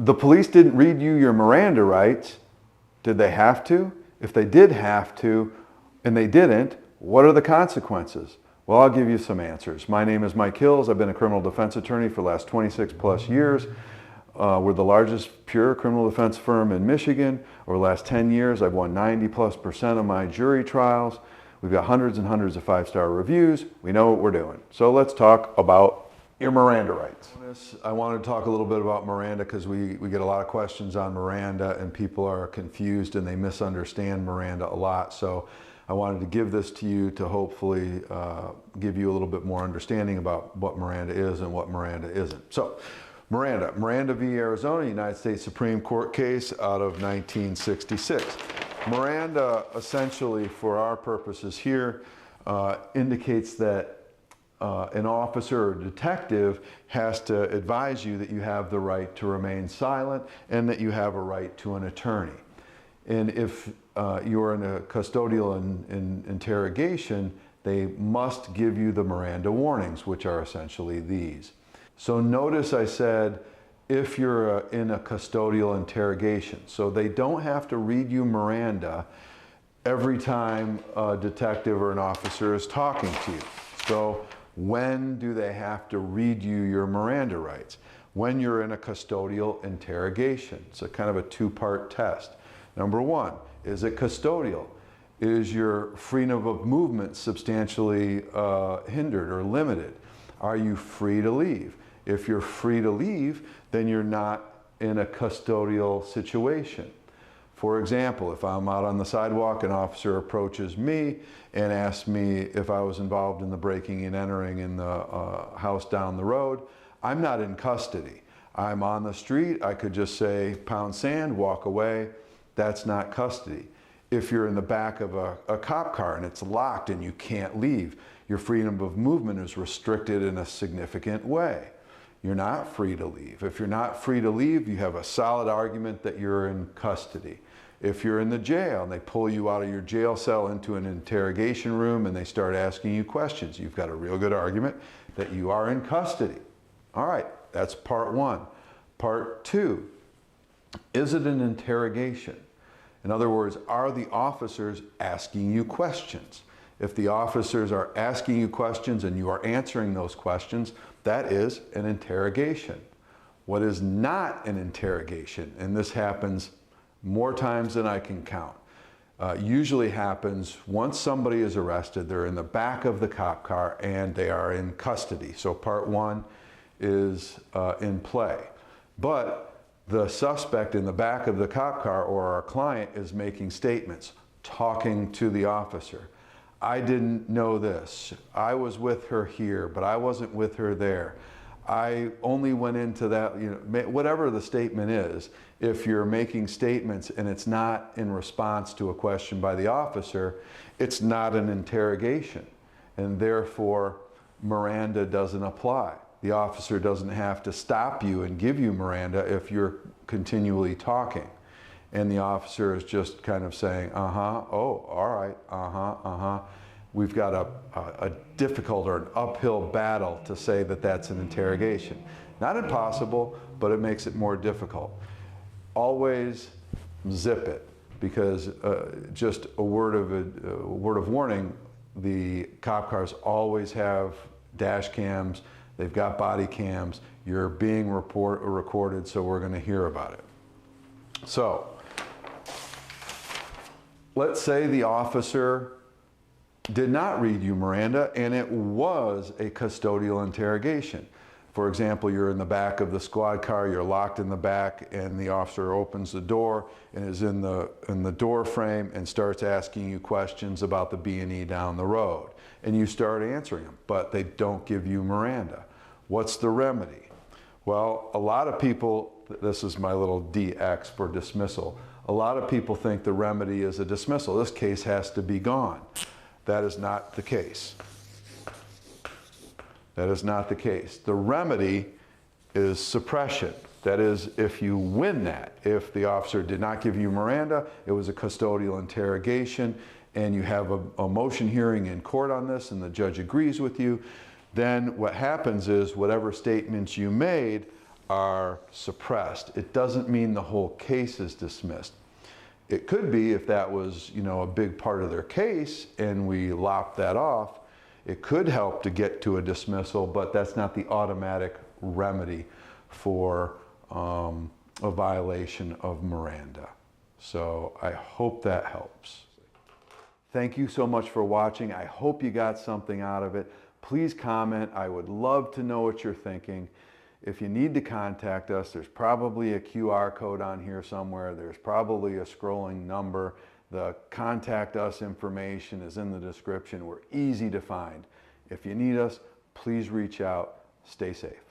the police didn't read you your Miranda rights. Did they have to? If they did have to, and they didn't, what are the consequences? Well, I'll give you some answers. My name is Mike Hills. I've been a criminal defense attorney for the last 26 plus years. We're the largest pure criminal defense firm in Michigan. Over the last 10 years, I've won 90+% of my jury trials. We've got hundreds and hundreds of five-star reviews. We know what we're doing. So let's talk about your Miranda rights. I wanted to talk a little bit about Miranda because we get a lot of questions on Miranda and people are confused and they misunderstand Miranda a lot. So I wanted to give this to you to hopefully give you a little bit more understanding about what Miranda is and what Miranda isn't. So Miranda v. Arizona, United States Supreme Court case out of 1966. Miranda, essentially for our purposes here, indicates that an officer or detective has to advise you that you have the right to remain silent and that you have a right to an attorney. And if you're in a custodial interrogation, they must give you the Miranda warnings, which are essentially these. So notice I said, if you're in a custodial interrogation. So they don't have to read you Miranda every time a detective or an officer is talking to you. So when do they have to read you your Miranda rights? When you're in a custodial interrogation. It's a kind of a two-part test. Number one, is it custodial? Is your freedom of movement substantially hindered or limited? Are you free to leave? If you're free to leave, then you're not in a custodial situation. For example, if I'm out on the sidewalk, an officer approaches me and asks me if I was involved in the breaking and entering in the house down the road, I'm not in custody. I'm on the street, I could just say, pound sand, walk away. That's not custody. If you're in the back of a cop car and it's locked and you can't leave, your freedom of movement is restricted in a significant way. You're not free to leave. If you're not free to leave, you have a solid argument that you're in custody. If you're in the jail and they pull you out of your jail cell into an interrogation room and they start asking you questions, you've got a real good argument that you are in custody. All right, that's part one. Part two, is it an interrogation? In other words, are the officers asking you questions? If the officers are asking you questions and you are answering those questions, that is an interrogation. What is not an interrogation, and this happens more times than I can count, usually happens once somebody is arrested, they're in the back of the cop car and they are in custody. So part one is in play. But the suspect in the back of the cop car or our client is making statements, talking to the officer. I didn't know this. I was with her here, but I wasn't with her there. I only went into that, whatever the statement is, if you're making statements and it's not in response to a question by the officer, it's not an interrogation. And therefore, Miranda doesn't apply. The officer doesn't have to stop you and give you Miranda if you're continually talking. And the officer is just kind of saying, oh, all right, We've got a difficult or an uphill battle to say that that's an interrogation. Not impossible, but it makes it more difficult. Always zip it, because just a word of warning, the cop cars always have dash cams, they've got body cams, you're being recorded, so we're going to hear about it. So, let's say the officer did not read you Miranda and it was a custodial interrogation. For example, you're in the back of the squad car, you're locked in the back, and the officer opens the door and is in the door frame and starts asking you questions about the B&E down the road. And you start answering them, but they don't give you Miranda. What's the remedy? Well, a lot of people, this is my little DX for dismissal, a lot of people think the remedy is a dismissal. This case has to be gone. That is not the case. That is not the case. The remedy is suppression. That is, if you win that, if the officer did not give you Miranda, it was a custodial interrogation, and you have a motion hearing in court on this, and the judge agrees with you, then what happens is whatever statements you made are suppressed, it doesn't mean the whole case is dismissed. It could be if that was, a big part of their case and we lopped that off, it could help to get to a dismissal, but that's not the automatic remedy for a violation of Miranda. So I hope that helps. Thank you so much for watching. I hope you got something out of it. Please comment. I would love to know what you're thinking. If you need to contact us, there's probably a QR code on here somewhere. There's probably a scrolling number. The contact us information is in the description. We're easy to find. If you need us, please reach out. Stay safe.